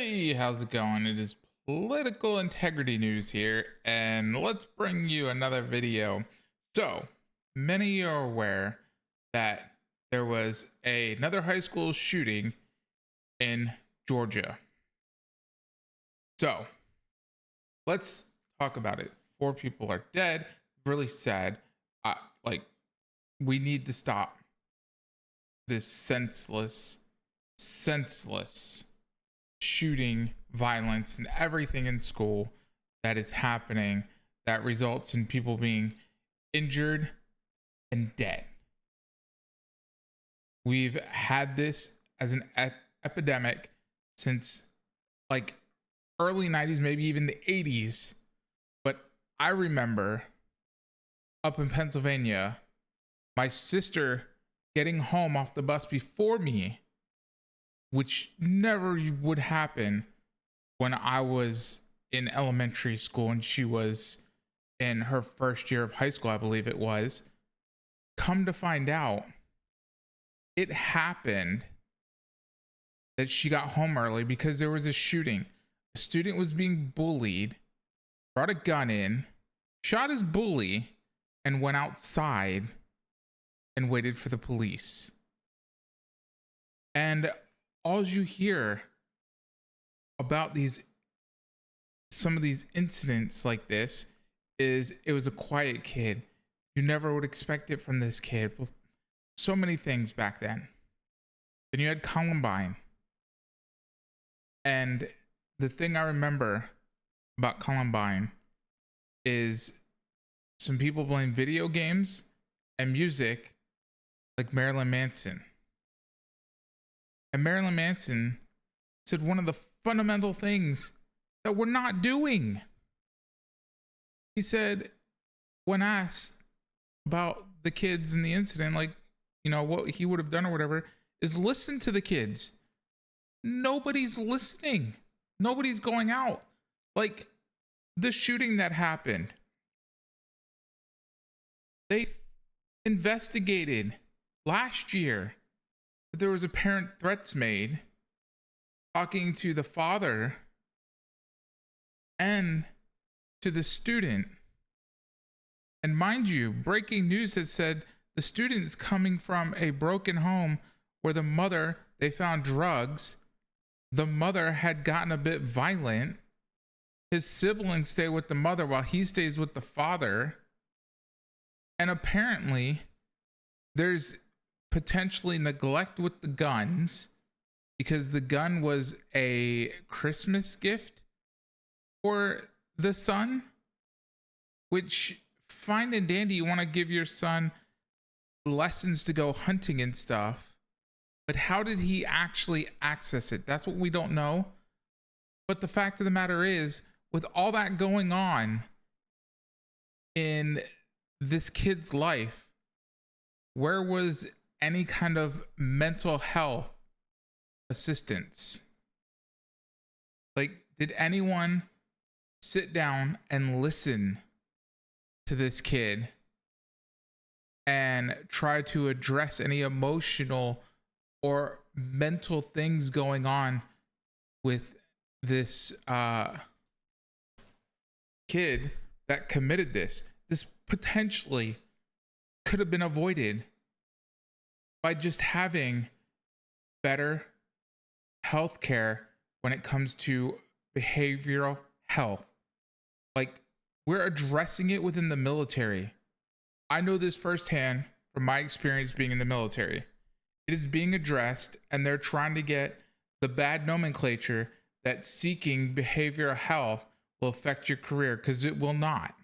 Hey, how's it going? It is political integrity news here, and let's bring you another video. So, many are aware that there was another high school shooting in Georgia. So, let's talk about it. 4 people are dead. Really sad. Like, we need to stop this senseless shooting, violence, and everything in school that is happening that results in people being injured and dead. We've had this as an epidemic since like early 90s, maybe even the 80s. But I remember up in Pennsylvania, my sister getting home off the bus before me, which never would happen when I was in elementary school and she was in her first year of high school, I believe it was. Come to find out, it happened that she got home early because there was a shooting. A student was being bullied, brought a gun in, shot his bully, and went outside and waited for the police. And all you hear about some of these incidents like this is it was a quiet kid. You never would expect it from this kid. So many things back then. Then you had Columbine. And the thing I remember about Columbine is some people blame video games and music like Marilyn Manson. And Marilyn Manson said one of the fundamental things that we're not doing. He said, when asked about the kids in the incident, like, you know, what he would have done or whatever, is listen to the kids. Nobody's listening. Nobody's going out. Like the shooting that happened, they investigated last year. There was apparent threats made, talking to the father and to the student. And mind you, breaking news has said the student is coming from a broken home where the mother, they found drugs. The mother had gotten a bit violent. His siblings stay with the mother while he stays with the father. And apparently there's potentially neglect with the guns because the gun was a Christmas gift for the son, which fine and dandy. You want to give your son lessons to go hunting and stuff, but how did he actually access it? That's what we don't know. But the fact of the matter is, with all that going on in this kid's life, where was any kind of mental health assistance? Like, did anyone sit down and listen to this kid and try to address any emotional or mental things going on with this kid that committed this? This potentially could have been avoided by just having better health care when it comes to behavioral health. Like, we're addressing it within the military. I know this firsthand from my experience being in the military. It is being addressed, and they're trying to get the bad nomenclature that seeking behavioral health will affect your career, because it will not.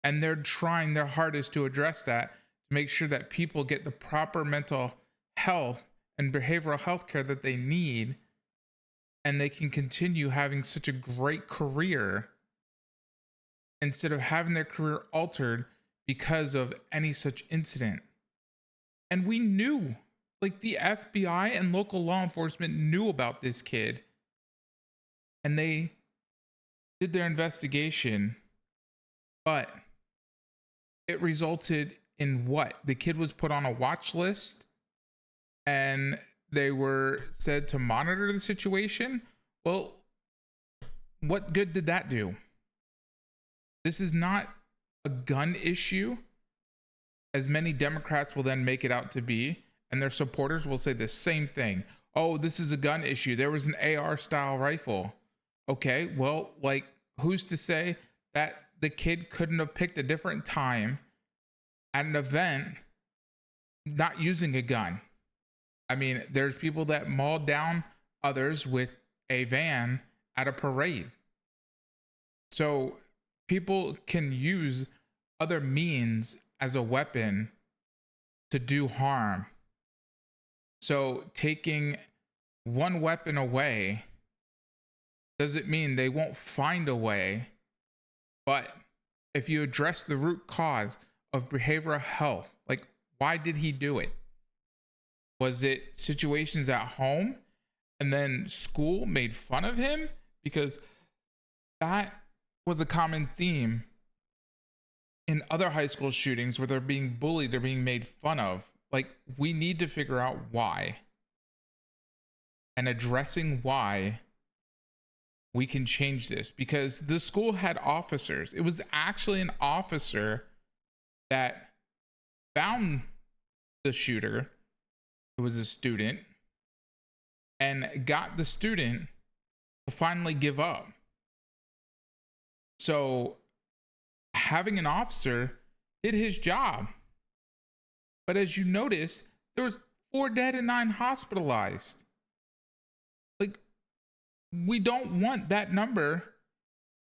And they're trying their hardest to address that, to make sure that people get the proper mental health and behavioral health care that they need, and they can continue having such a great career instead of having their career altered because of any such incident. And we knew, like, the FBI and local law enforcement knew about this kid, and they did their investigation, but it resulted in what? The kid was put on a watch list and they were said to monitor the situation, Well, what good did that do? This is not a gun issue, as many Democrats will then make it out to be, and their supporters will say the same thing. Oh, this is a gun issue. There was an AR style rifle. Okay, well, like, who's to say that the kid couldn't have picked a different time at an event not using a gun? I mean, there's people that mauled down others with a van at a parade. So people can use other means as a weapon to do harm. So taking one weapon away doesn't mean they won't find a way. But if you address the root cause of behavioral health, like, why did he do it? Was it situations at home and then school made fun of him? Because that was a common theme in other high school shootings where they're being bullied, they're being made fun of. Like, we need to figure out why. And addressing why, we can change this, because the school had officers. It was actually an officer that found the shooter. It was a student, and got the student to finally give up. So having an officer did his job. But as you notice, there was 4 dead and 9 hospitalized. Like, we don't want that number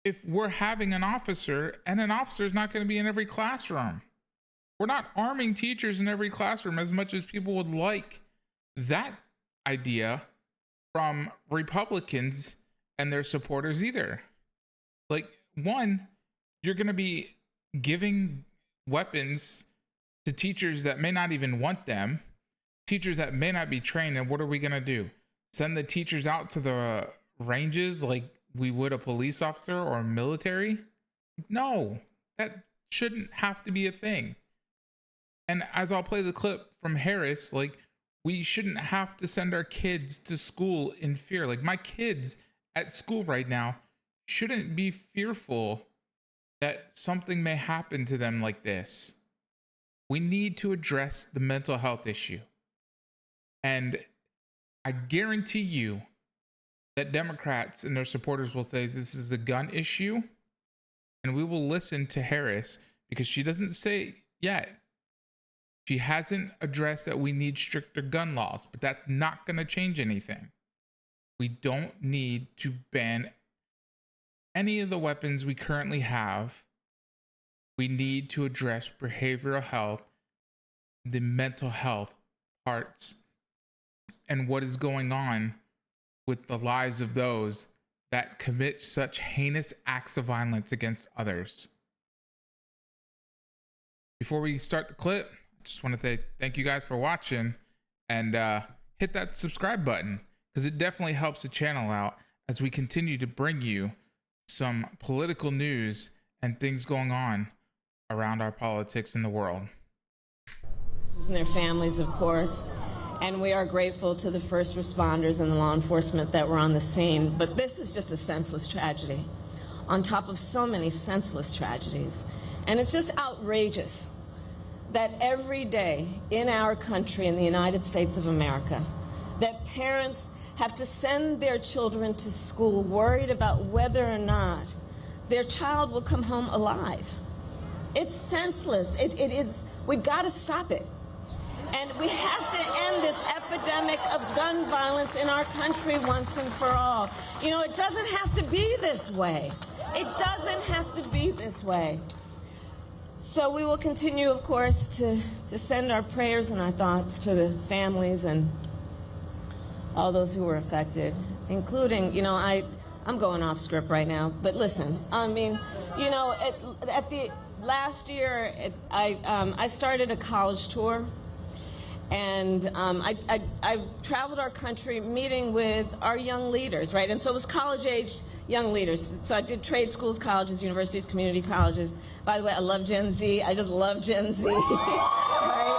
if we're having an officer, and an officer is not going to be in every classroom. We're not arming teachers in every classroom as much as people would like that idea from Republicans and their supporters either. Like, one, you're going to be giving weapons to teachers that may not even want them, teachers that may not be trained. And what are we going to do? Send the teachers out to the ranges like we would a police officer or a military? No, that shouldn't have to be a thing. And as I'll play the clip from Harris, like, we shouldn't have to send our kids to school in fear. Like, my kids at school right now shouldn't be fearful that something may happen to them like this. We need to address the mental health issue. And I guarantee you that Democrats and their supporters will say this is a gun issue, and we will listen to Harris, because she doesn't say yet. She hasn't addressed that we need stricter gun laws, but that's not going to change anything. We don't need to ban any of the weapons we currently have. We need to address behavioral health, the mental health parts, and what is going on with the lives of those that commit such heinous acts of violence against others. Before we start the clip, I just want to say thank you guys for watching, and hit that subscribe button, because it definitely helps the channel out as we continue to bring you some political news and things going on around our politics in the world. And their families, of course. And we are grateful to the first responders and the law enforcement that were on the scene. But this is just a senseless tragedy on top of so many senseless tragedies. And it's just outrageous that every day in our country, in the United States of America, that parents have to send their children to school worried about whether or not their child will come home alive. It's senseless. It is. We've got to stop it. And we have to end this epidemic of gun violence in our country once and for all. You know, it doesn't have to be this way. It doesn't have to be this way. So we will continue, of course, to send our prayers and our thoughts to the families and all those who were affected, including, you know, I'm going off script right now, but listen, I mean, you know, at the last year, I started a college tour. And I traveled our country meeting with our young leaders, right? And so it was college-age young leaders. So I did trade schools, colleges, universities, community colleges. By the way, I love Gen Z. I just love Gen Z. Right?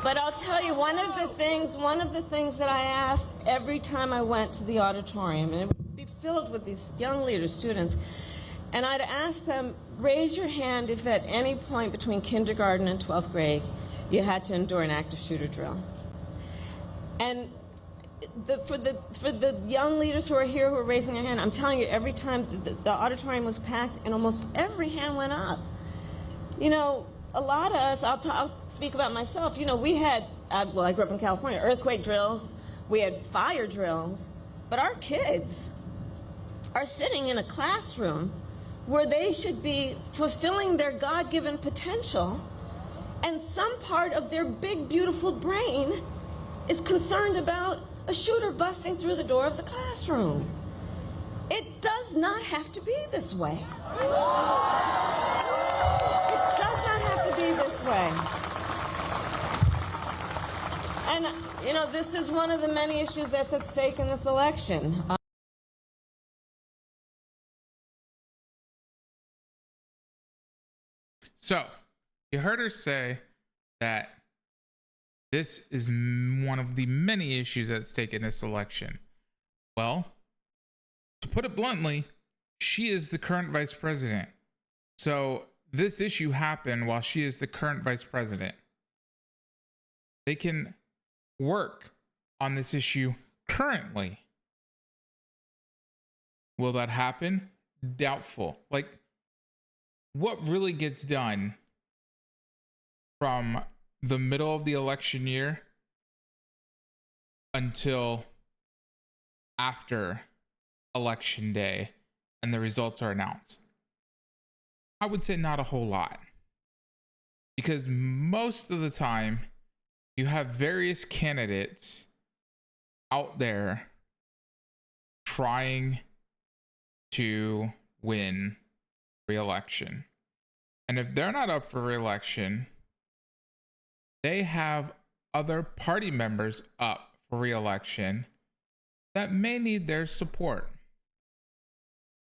But I'll tell you, one of the things that I asked every time I went to the auditorium, and it would be filled with these young leaders, students, and I'd ask them, raise your hand if at any point between kindergarten and 12th grade you had to endure an active shooter drill. And for the young leaders who are here who are raising their hand, I'm telling you, every time the auditorium was packed and almost every hand went up. You know, a lot of us, I'll speak about myself, you know, we had, well, I grew up in California, earthquake drills, we had fire drills, but our kids are sitting in a classroom where they should be fulfilling their God-given potential, and some part of their big, beautiful brain is concerned about a shooter busting through the door of the classroom. It does not have to be this way. It does not have to be this way. And, you know, this is one of the many issues that's at stake in this election. So, you heard her say that this is one of the many issues at stake in this election. Well, to put it bluntly, she is the current vice president. So, this issue happened while she is the current vice president. They can work on this issue currently. Will that happen? Doubtful. Like, what really gets done from the middle of the election year until after election day and the results are announced? I would say not a whole lot, because most of the time you have various candidates out there trying to win re-election. And if they're not up for re-election, they have other party members up for re-election that may need their support.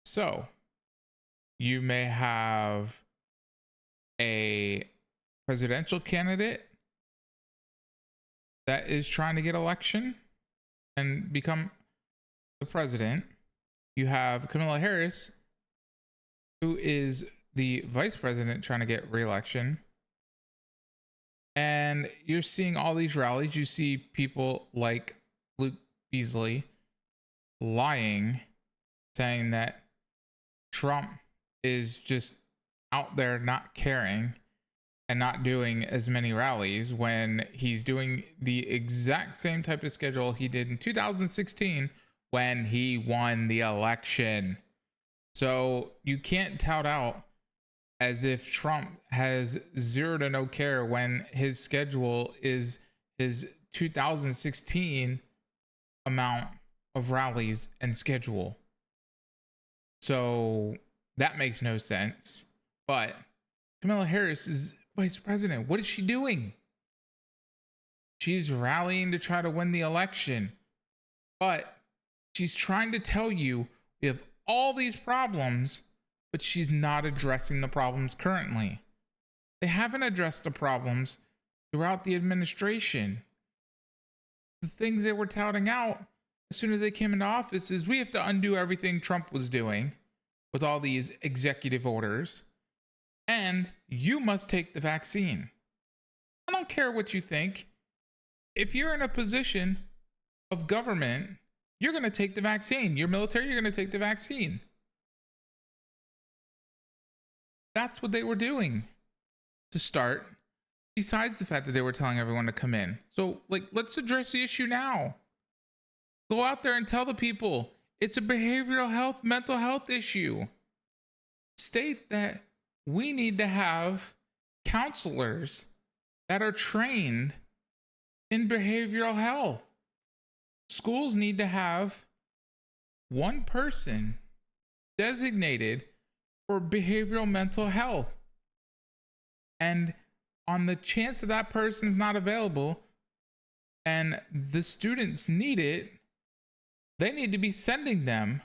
So you may have a presidential candidate that is trying to get election and become the president. You have Kamala Harris, who is the vice president trying to get re-election. And you're seeing all these rallies. You see people like Luke Beasley lying, saying that Trump is just out there not caring and not doing as many rallies, when he's doing the exact same type of schedule he did in 2016 when he won the election. So you can't tout out as if Trump has zero to no care when his schedule is his 2016 amount of rallies and schedule. So that makes no sense. But Kamala Harris is vice president. What is she doing? She's rallying to try to win the election, but she's trying to tell you we have all these problems, but she's not addressing the problems currently. They haven't addressed the problems throughout the administration. The things they were touting out as soon as they came into office is we have to undo everything Trump was doing with all these executive orders, and you must take the vaccine. I don't care what you think. If you're in a position of government, you're going to take the vaccine. You're military, you're going to take the vaccine. That's what they were doing to start, besides the fact that they were telling everyone to come in. So, like, let's address the issue now. Go out there and tell the people it's a behavioral health, mental health issue. State that we need to have counselors that are trained in behavioral health. Schools need to have one person designated for behavioral mental health. And on the chance that that person is not available and the students need it, they need to be sending them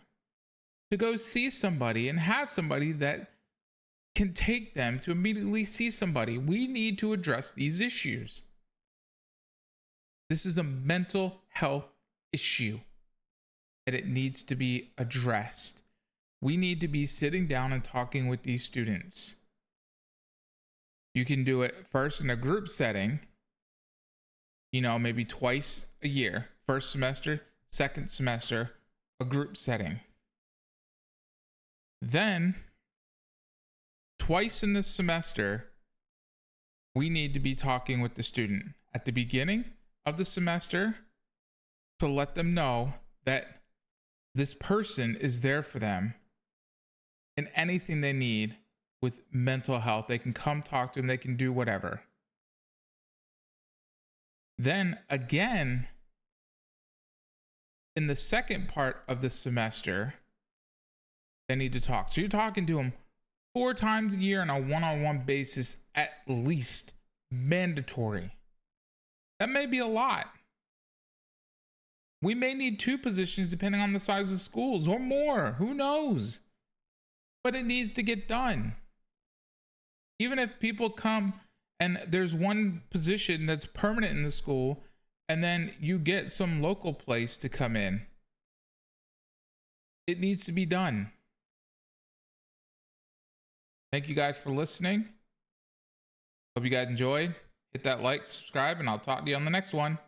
to go see somebody and have somebody that can take them to immediately see somebody. We need to address these issues. This is a mental health issue and it needs to be addressed. We need to be sitting down and talking with these students. You can do it first in a group setting, maybe twice a year, first semester, second semester, a group setting. Then, twice in the semester, we need to be talking with the student at the beginning of the semester to let them know that this person is there for them and anything they need with mental health. They can come talk to them, they can do whatever. Then again, in the second part of the semester, they need to talk. So you're talking to them 4 times a year on a one-on-one basis, at least, mandatory. That may be a lot. We may need 2 positions depending on the size of schools or more. Who knows? But it needs to get done. Even if people come and there's one position that's permanent in the school, and then you get some local place to come in, it needs to be done. Thank you guys for listening. Hope you guys enjoyed. Hit that like, subscribe, and I'll talk to you on the next one.